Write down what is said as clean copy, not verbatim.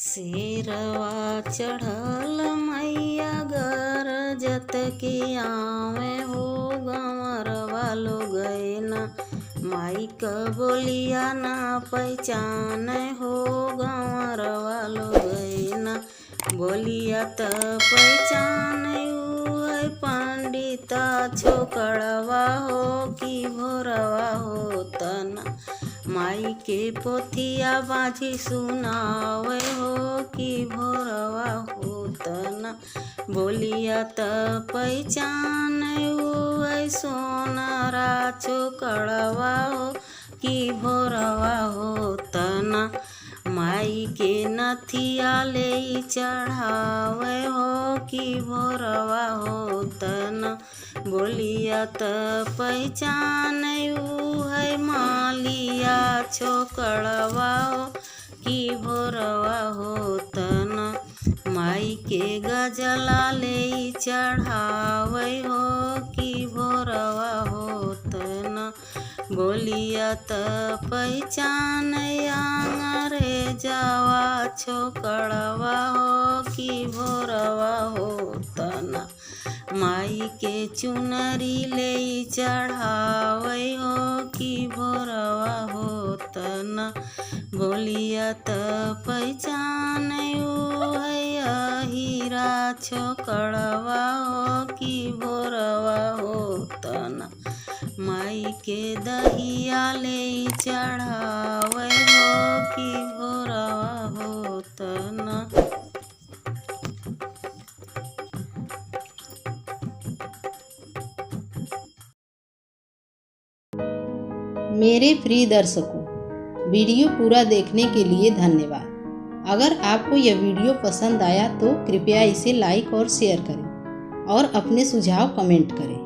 सिरवा चढ़ल मैया गरजत की आवे हो गंवरवा लोग ना माई क बोलिया ना पहचान हो गंवरवा लोग ना बोलिया त पहचान है पंडिता छोकड़वा हो कि भोरवा हो तना माई के पोथिया बाझी सुनावे हो कि भोरवा हो तना बोलिया त पहचान सोनारा छोकड़वा हो कि भोरवा हो तना माई के नथिया ले चढ़ावे हो कि भोरवा हो तना बोलिया त पहचान है मालिया छोकड़वा हो कि भोरवा हो तना माई के गजला ले चढ़ावे हो कि भोरवा हो तना बोलिया त पहचान रे जावा छोकड़वा हो कि भोरवा हो तना माई के चुनरी ले चढ़ावे हो कि भोरवा हो तना बोलिया त पहचान है हीरा छोकड़वा हो कि भोरवा हो तना माई के दहिया ले चढ़ावे हो कि भोरवा हो तना। मेरे प्रिय दर्शकों, वीडियो पूरा देखने के लिए धन्यवाद। अगर आपको यह वीडियो पसंद आया तो कृपया इसे लाइक और शेयर करें और अपने सुझाव कमेंट करें।